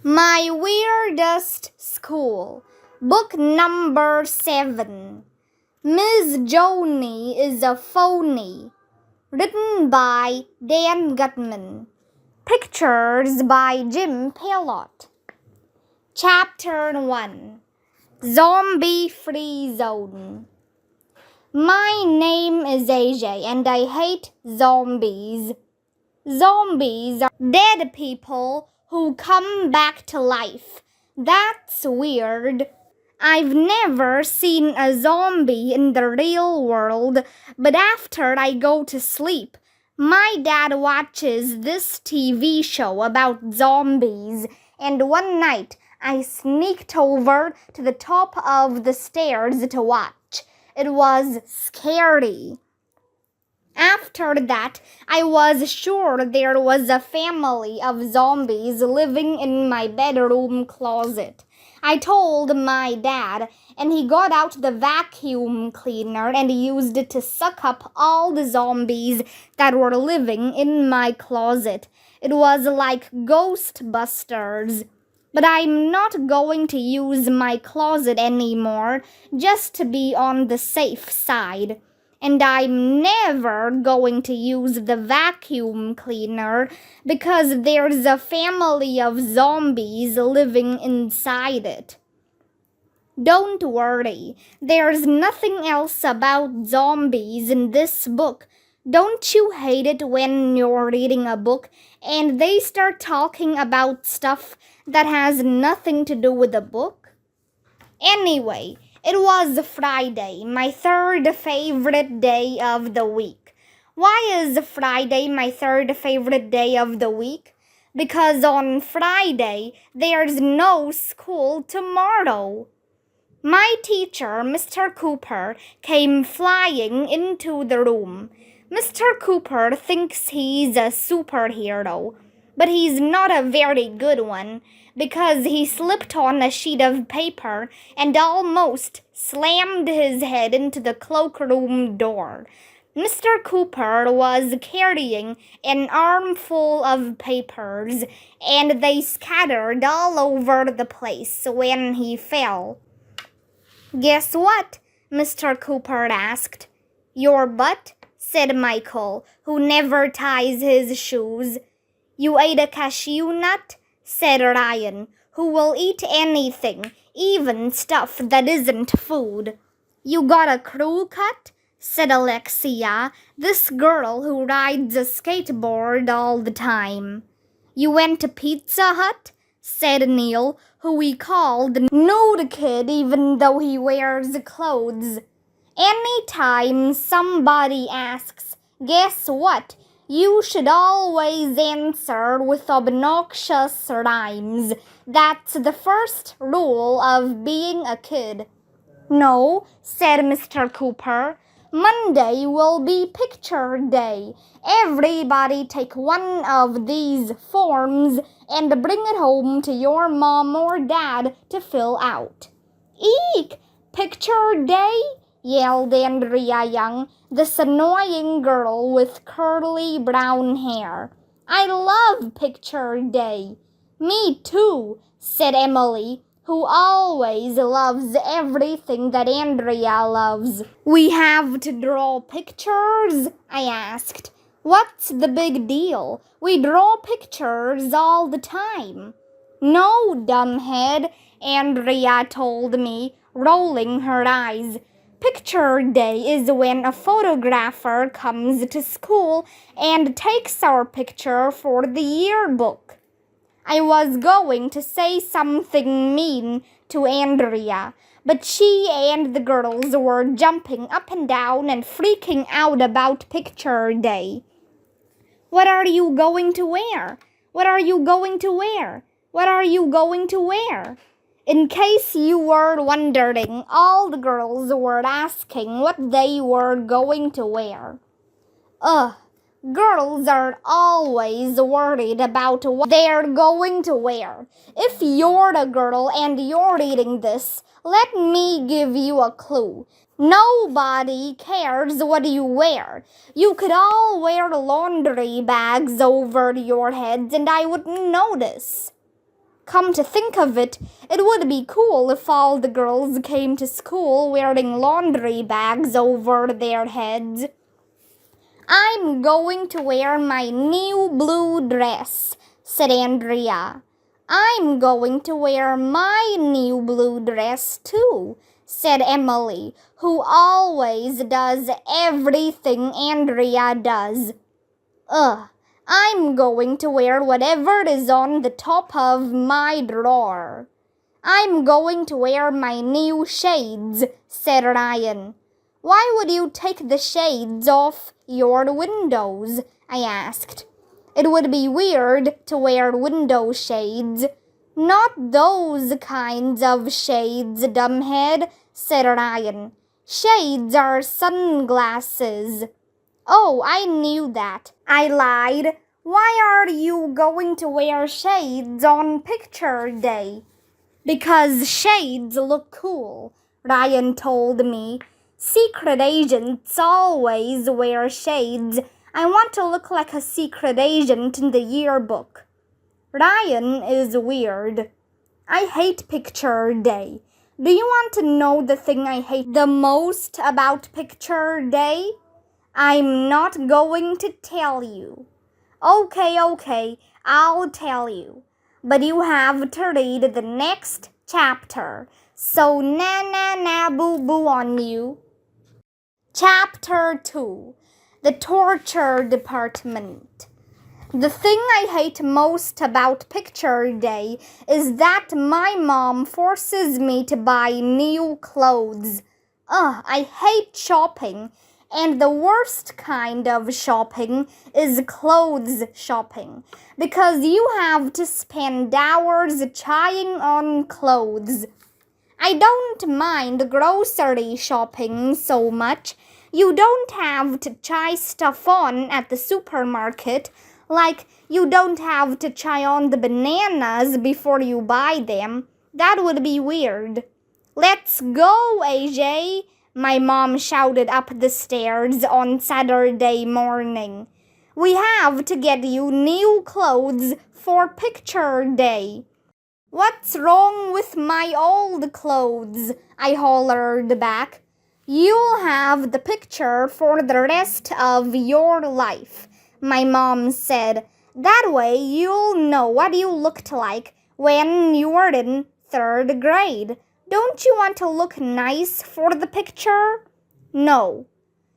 My Weirdest School, Book Number 7. Miss Joni is a Phony. Written by Dan Gutman. Pictures by Jim Pelot. Chapter 1. Zombie Free Zone. My name is AJ and I hate zombies. Zombies are dead people who come back to life. That's weird. I've never seen a zombie in the real world, but after I go to sleep, my dad watches this TV show about zombies, and one night I sneaked over to the top of the stairs to watch. It was scary. After that, I was sure there was a family of zombies living in my bedroom closet. I told my dad, and he got out the vacuum cleaner and used it to suck up all the zombies that were living in my closet. It was like Ghostbusters. But I'm not going to use my closet anymore, just to be on the safe side. And I'm never going to use the vacuum cleaner because there's a family of zombies living inside it. Don't worry, there's nothing else about zombies in this book. Don't you hate it when you're reading a book and they start talking about stuff that has nothing to do with the book? Anyway, it was Friday, my third favorite day of the week. Why is Friday my third favorite day of the week? Because on Friday, there's no school tomorrow. My teacher, Mr. Cooper, came flying into the room. Mr. Cooper thinks he's a superhero, but he's not a very good one because he slipped on a sheet of paper and almost slammed his head into the cloakroom door. Mr. Cooper was carrying an armful of papers, and they scattered all over the place when he fell. "Guess what?" Mr. Cooper asked. "Your butt?" said Michael, who never ties his shoes. "You ate a cashew nut?" said Ryan, who will eat anything, even stuff that isn't food. "You got a crew cut?" said Alexia, this girl who rides a skateboard all the time. "You went to Pizza Hut?" said Neil, who we called Nude Kid even though he wears clothes. Anytime somebody asks, "Guess what?" you should always answer with obnoxious rhymes. That's the first rule of being a kid. "No," said Mr. Cooper. "Monday will be picture day. Everybody take one of these forms and bring it home to your mom or dad to fill out." "Eek! Picture day?" yelled Andrea Young, this annoying girl with curly brown hair. "I love picture day." "Me too," said Emily, who always loves everything that Andrea loves. "We have to draw pictures?" I asked. "What's the big deal? We draw pictures all the time." "No, dumbhead," Andrea told me, rolling her eyes. "Picture day is when a photographer comes to school and takes our picture for the yearbook." I was going to say something mean to Andrea, but she and the girls were jumping up and down and freaking out about picture day. "What are you going to wear? What are you going to wear? What are you going to wear?" In case you were wondering, all the girls were asking what they were going to wear. Ugh. Girls are always worried about what they're going to wear. If you're a girl and you're reading this, let me give you a clue. Nobody cares what you wear. You could all wear laundry bags over your heads and I wouldn't notice. Come to think of it, it would be cool if all the girls came to school wearing laundry bags over their heads. I'm going to wear my new blue dress, said Andrea. I'm going to wear my new blue dress too, said Emily, who always does everything Andrea does. I'm going to wear whatever is on the top of my drawer. I'm going to wear my new shades, said Ryan. Why would you take the shades off your windows? I asked. It would be weird to wear window shades. Not those kinds of shades, dumbhead, said Ryan. Shades are sunglasses. Oh, I knew that, I lied. Why are you going to wear shades on picture day? Because shades look cool, Ryan told me. Secret agents always wear shades. I want to look like a secret agent in the yearbook. Ryan is weird. I hate picture day. Do you want to know the thing I hate the most about picture day? I'm not going to tell you. Okay, I'll tell you. But you have to read the next chapter. So na boo boo on you. Chapter 2. The Torture Department. The thing I hate most about picture day is that my mom forces me to buy new clothes. I hate shopping. And the worst kind of shopping is clothes shopping, because you have to spend hours trying on clothes. I don't mind grocery shopping so much. You don't have to try stuff on at the supermarket, like you don't have to try on the bananas before you buy them. That would be weird. Let's go, AJ! My mom shouted up the stairs on Saturday morning. We have to get you new clothes for picture day. What's wrong with my old clothes? I hollered back. You'll have the picture for the rest of your life, my mom said. That way you'll know what you looked like when you were in 3rd grade. Don't you want to look nice for the picture? No.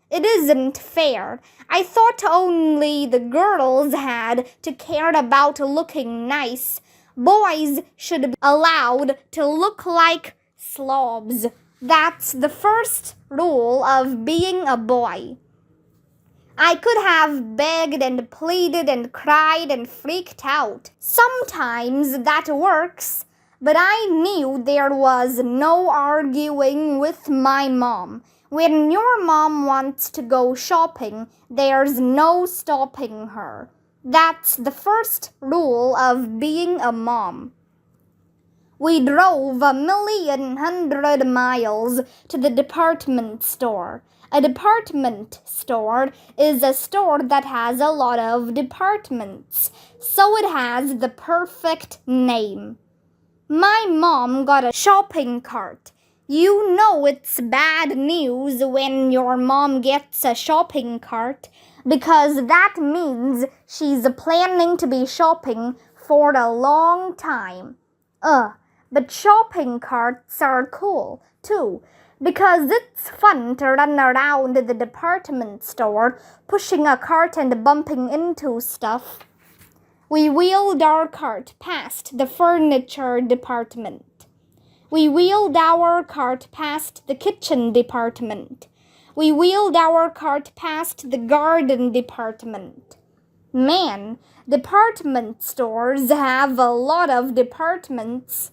It isn't fair. I thought only the girls had to care about looking nice. Boys should be allowed to look like slobs. That's the first rule of being a boy. I could have begged and pleaded and cried and freaked out. Sometimes that works. But I knew there was no arguing with my mom. When your mom wants to go shopping, there's no stopping her. That's the first rule of being a mom. We drove 1,100,000 miles to the department store. A department store is a store that has a lot of departments, so it has the perfect name. My mom got a shopping cart. You know it's bad news when your mom gets a shopping cart, because that means she's planning to be shopping for a long time. But shopping carts are cool, too, because it's fun to run around the department store, pushing a cart and bumping into stuff. We wheeled our cart past the furniture department. We wheeled our cart past the kitchen department. We wheeled our cart past the garden department. Man, department stores have a lot of departments.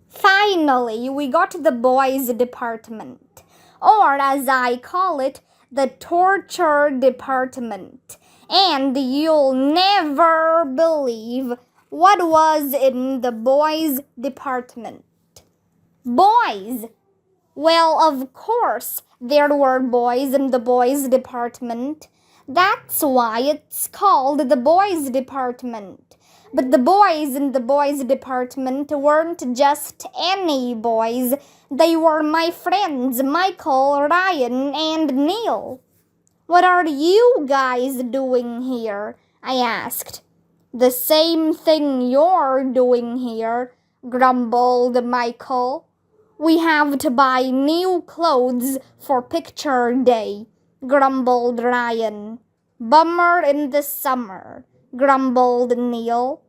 Finally, we got to the boys' department, or as I call it, the torture department. And you'll never believe what was in the boys' department. Boys! Well, of course there were boys in the boys' department. That's why it's called the boys' department. But the boys in the boys' department weren't just any boys. They were my friends, Michael, Ryan, and Neil. "What are you guys doing here?" I asked. "The same thing you're doing here," grumbled Michael. "We have to buy new clothes for picture day," grumbled Ryan. "Bummer in the summer," grumbled Neil.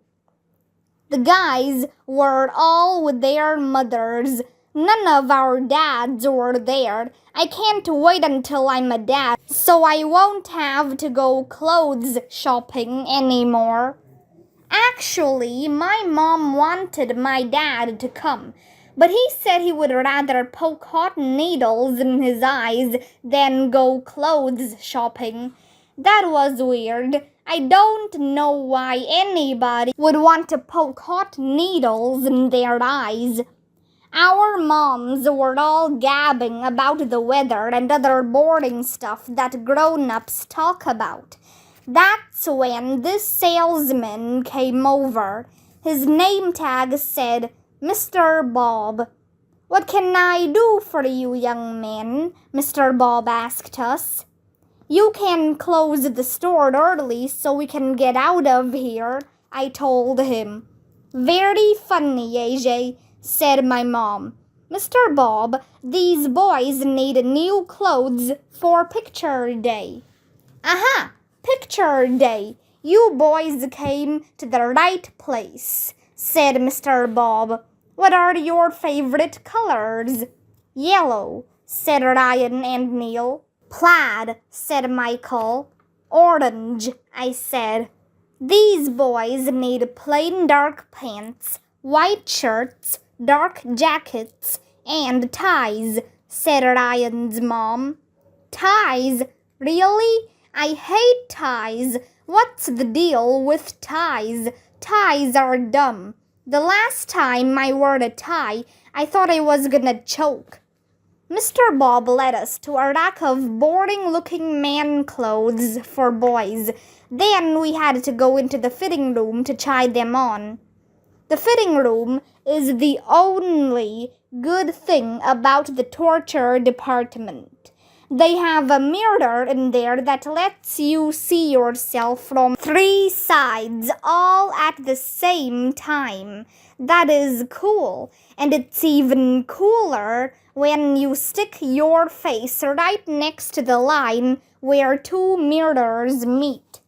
The guys were all with their mothers. None of our dads were there. "I can't wait until I'm a dad, so I won't have to go clothes shopping anymore." Actually, my mom wanted my dad to come, but he said he would rather poke hot needles in his eyes than go clothes shopping. That was weird. I don't know why anybody would want to poke hot needles in their eyes. Our moms were all gabbing about the weather and other boring stuff that grown-ups talk about. That's when this salesman came over. His name tag said, "Mr. Bob." "What can I do for you, young man?" Mr. Bob asked us. "You can close the store early so we can get out of here," I told him. "Very funny, AJ," said my mom. "Mr. Bob, these boys need new clothes for picture day." "Aha! Picture day. You boys came to the right place," said Mr. Bob. "What are your favorite colors?" "Yellow," said Ryan and Neil. "Plaid," said Michael. "Orange," I said. "These boys need plain dark pants, white shirts, dark jackets, and ties," said Ryan's mom. "Ties? Really? I hate ties. What's the deal with ties? Ties are dumb. The last time I wore a tie, I thought I was gonna choke." Mr. Bob led us to a rack of boring-looking man clothes for boys. Then we had to go into the fitting room to try them on. The fitting room is the only good thing about the torture department. They have a mirror in there that lets you see yourself from 3 sides all at the same time. That is cool. And it's even cooler when you stick your face right next to the line where 2 mirrors meet.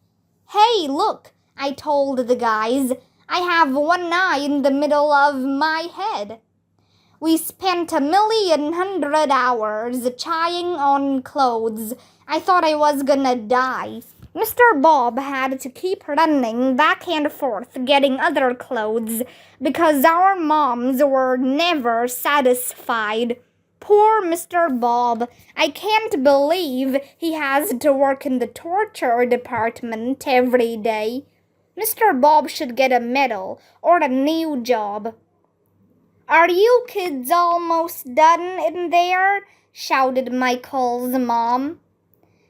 "Hey, look," I told the guys. "I have one eye in the middle of my head." We spent 1,100,000 hours trying on clothes. I thought I was gonna die. Mr. Bob had to keep running back and forth getting other clothes because our moms were never satisfied. Poor Mr. Bob. I can't believe he has to work in the torture department every day. Mr. Bob should get a medal or a new job. "Are you kids almost done in there?" shouted Michael's mom.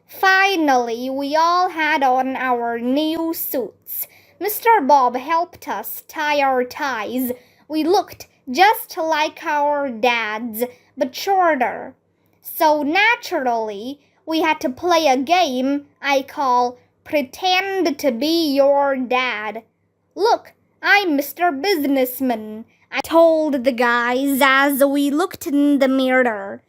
Finally, we all had on our new suits. Mr. Bob helped us tie our ties. We looked just like our dads, but shorter. So naturally, we had to play a game I call Pretend to be Your Dad. "Look, I'm Mr. Businessman," I told the guys as we looked in the mirror.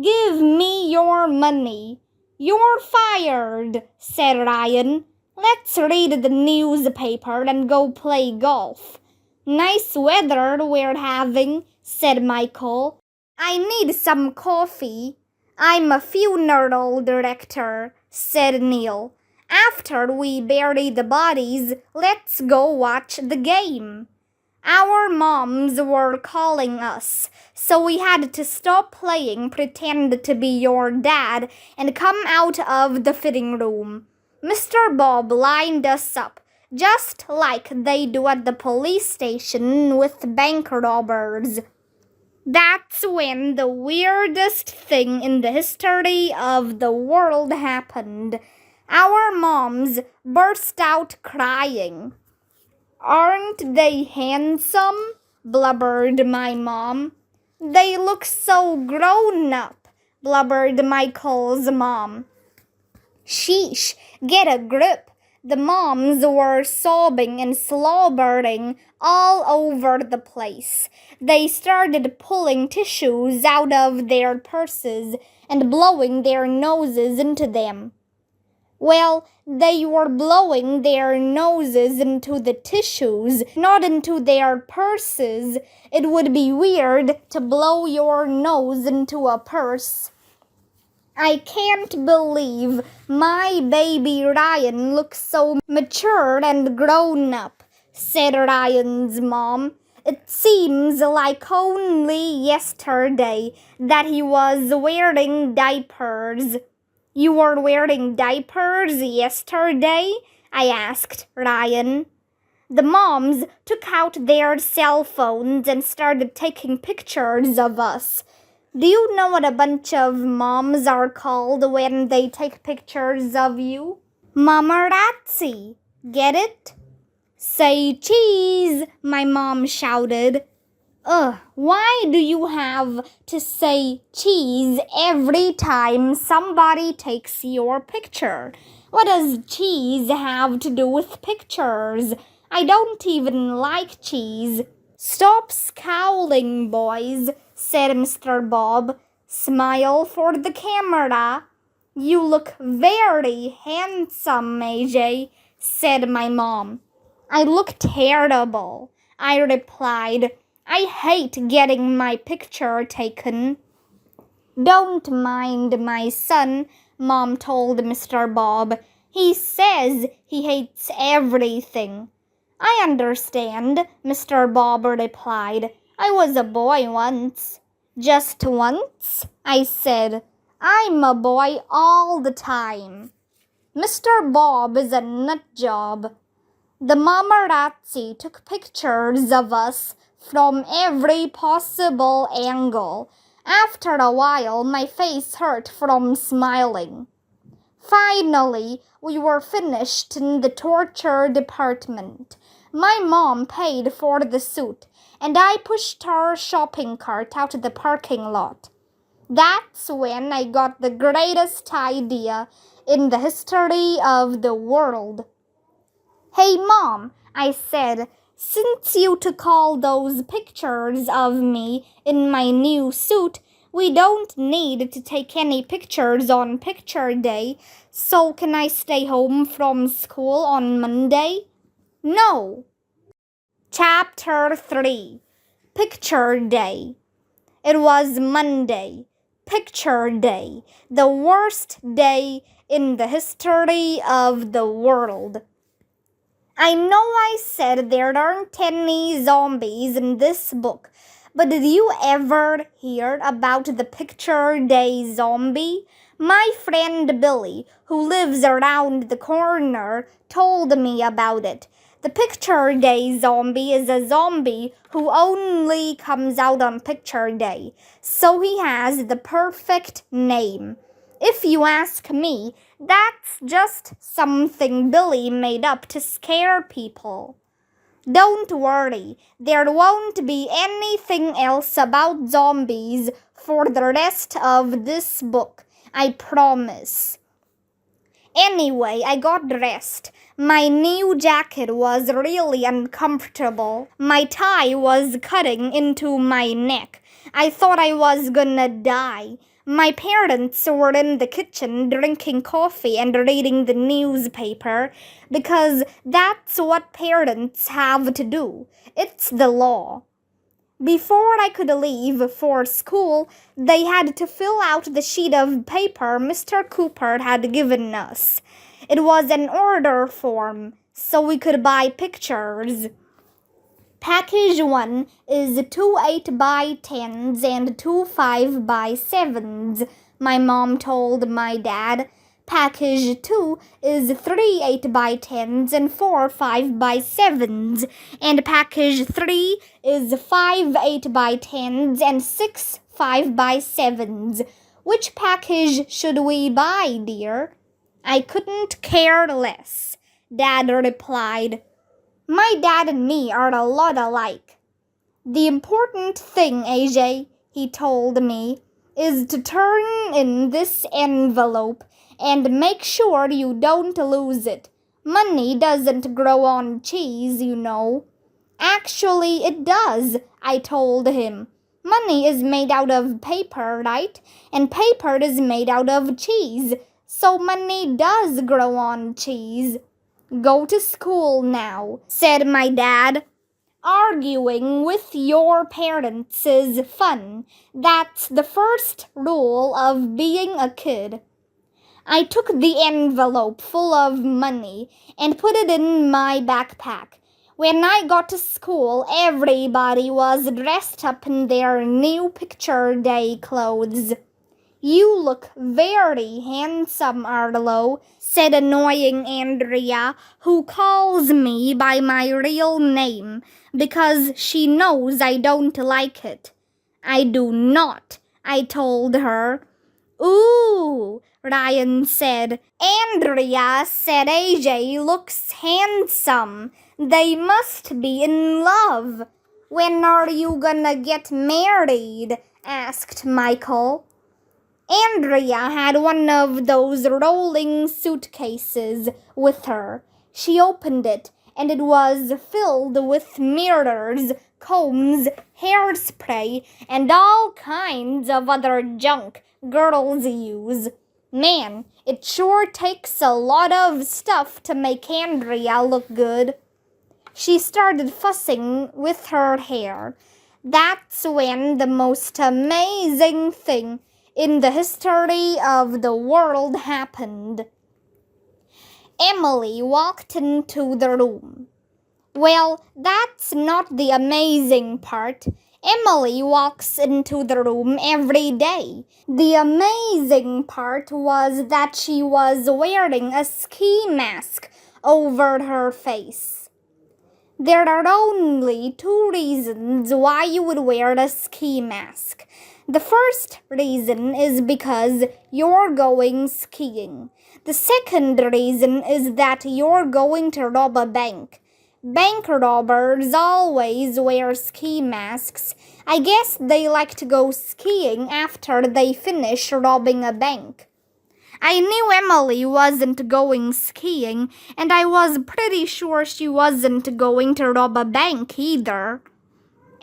"Give me your money." "You're fired," said Ryan. "Let's read the newspaper and go play golf." "Nice weather we're having," said Michael. "I need some coffee." "I'm a funeral director," said Neil. "After we bury the bodies, let's go watch the game." Our moms were calling us, so we had to stop playing Pretend to be Your Dad and come out of the fitting room. Mr. Bob lined us up, just like they do at the police station with bank robbers. That's when the weirdest thing in the history of the world happened. Our moms burst out crying. Aren't they handsome? Blubbered my mom. They look so grown up, blubbered Michael's mom. Sheesh, get a grip. The moms were sobbing and slobbering all over the place. They started pulling tissues out of their purses and blowing their noses into them. Well, they were blowing their noses into the tissues, not into their purses. It would be weird to blow your nose into a purse. I can't believe my baby Ryan looks so mature and grown up, said Ryan's mom. It seems like only yesterday that he was wearing diapers. You were wearing diapers yesterday? I asked Ryan. The moms took out their cell phones and started taking pictures of us. Do you know what a bunch of moms are called when they take pictures of you? Mamarazzi. Get it? Say cheese, my mom shouted. Why do you have to say cheese every time somebody takes your picture? What does cheese have to do with pictures? I don't even like cheese. Stop scowling, boys, said Mr. Bob. Smile for the camera. You look very handsome, AJ, said my mom. I look terrible, I replied. I hate getting my picture taken. Don't mind my son, Mom told Mr. Bob. He says he hates everything. I understand, Mr. Bob replied. I was a boy once. Just once? I said. I'm a boy all the time. Mr. Bob is a nut job. The mamarazzi took pictures of us from every possible angle. After a while, my face hurt from smiling. Finally, we were finished in the torture department. My mom paid for the suit, and I pushed her shopping cart out of the parking lot. That's when I got the greatest idea in the history of the world. Hey, Mom, I said, since you took all those pictures of me in my new suit, we don't need to take any pictures on picture day, so can I stay home from school on Monday? No. Chapter 3. Picture Day. It was Monday. Picture Day. The worst day in the history of the world. I know I said there aren't any zombies in this book, but did you ever hear about the Picture Day zombie? My friend Billy, who lives around the corner, told me about it. The Picture Day zombie is a zombie who only comes out on Picture Day, so he has the perfect name. If you ask me, that's just something Billy made up to scare people. Don't worry, there won't be anything else about zombies for the rest of this book, I promise. Anyway, I got dressed. My new jacket was really uncomfortable. My tie was cutting into my neck. I thought I was gonna die. My parents were in the kitchen drinking coffee and reading the newspaper because that's what parents have to do. It's the law. Before I could leave for school, they had to fill out the sheet of paper Mr. Cooper had given us. It was an order form, so we could buy pictures. Package 1 is 2 8x10s and 2 5x7s, my mom told my dad. Package 2 is 3 8x10s and 4 5x7s, and package 3 is 5 8x10s and 6 5x7s. Which package should we buy, dear? I couldn't care less, Dad replied. My dad and me are a lot alike. The important thing, AJ, he told me, is to turn in this envelope and make sure you don't lose it. Money doesn't grow on cheese, you know. Actually, it does, I told him. Money is made out of paper, right? And paper is made out of cheese. So money does grow on cheese. Go to school now, said my dad. Arguing with your parents is fun. That's the first rule of being a kid. I took the envelope full of money and put it in my backpack. When I got to school, everybody was dressed up in their new picture day clothes. You look very handsome, Arlo, said annoying Andrea, who calls me by my real name because she knows I don't like it. I do not, I told her. Ooh, Ryan said. Andrea said AJ looks handsome. They must be in love. When are you gonna get married? Asked Michael. Andrea had one of those rolling suitcases with her. She opened it, and it was filled with mirrors, combs, hairspray, and all kinds of other junk girls use. Man, it sure takes a lot of stuff to make Andrea look good. She started fussing with her hair. That's when the most amazing thing in the history of the world happened. Emily walked into the room. Well, that's not the amazing part. Emily walks into the room every day. The amazing part was that she was wearing a ski mask over her face. There are only two reasons why you would wear a ski mask. The first reason is because you're going skiing. The second reason is that you're going to rob a bank. Bank robbers always wear ski masks. I guess they like to go skiing after they finish robbing a bank. I knew Emily wasn't going skiing, and I was pretty sure she wasn't going to rob a bank either.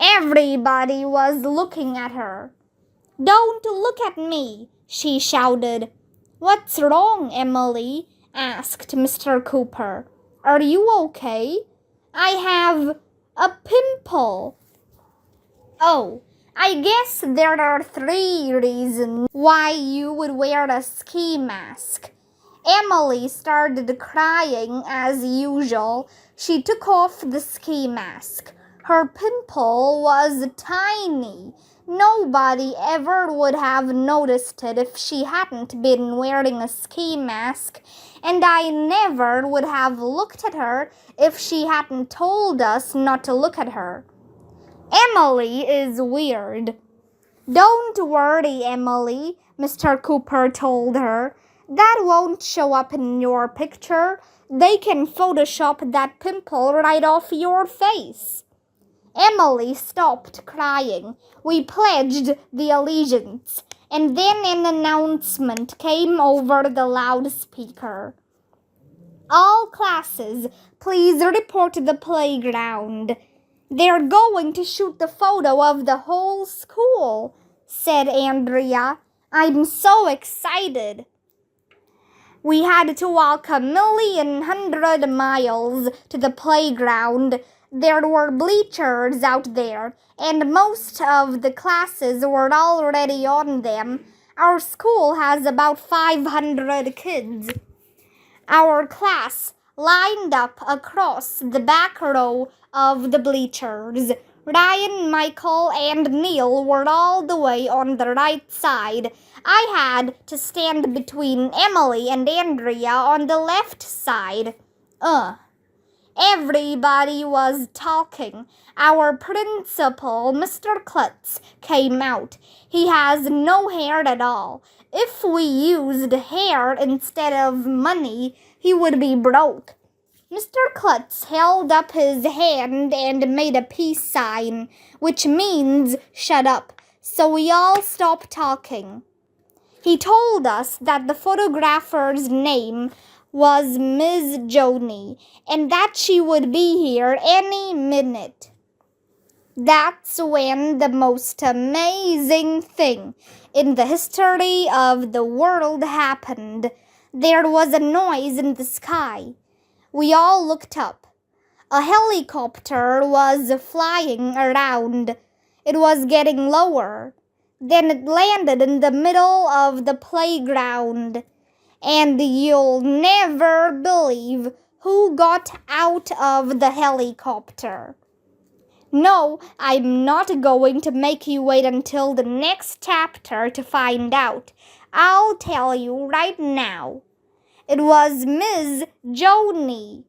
Everybody was looking at her. Don't look at me, she shouted. What's wrong, Emily? Asked Mr. Cooper. Are you okay? I have a pimple. Oh, I guess there are 3 reasons why you would wear a ski mask. Emily started crying as usual. She took off the ski mask. Her pimple was tiny. Nobody ever would have noticed it if she hadn't been wearing a ski mask, and I never would have looked at her if she hadn't told us not to look at her. Emily is weird. Don't worry, Emily, Mr. Cooper told her. That won't show up in your picture. They can Photoshop that pimple right off your face. Emily stopped crying. We pledged the allegiance, and then an announcement came over the loudspeaker. All classes, please report to the playground. They're going to shoot the photo of the whole school, said Andrea. I'm so excited. We had to walk 1,100,000 miles to the playground. There were bleachers out there, and most of the classes were already on them. Our school has about 500 kids. Our class lined up across the back row of the bleachers. Ryan, Michael, and Neil were all the way on the right side. I had to stand between Emily and Andrea on the left side. Everybody was talking. Our principal, Mr. Klutz, came out. He has no hair at all. If we used hair instead of money, he would be broke. Mr. Klutz held up his hand and made a peace sign, which means shut up, so we all stopped talking. He told us that the photographer's name was Miss Joni and that she would be here any minute. That's when the most amazing thing in the history of the world happened. There was a noise in the sky. We all looked up. A helicopter was flying around. It was getting lower. Then it landed in the middle of the playground. And you'll never believe who got out of the helicopter. No, I'm not going to make you wait until the next chapter to find out. I'll tell you right now. It was Miss Joni.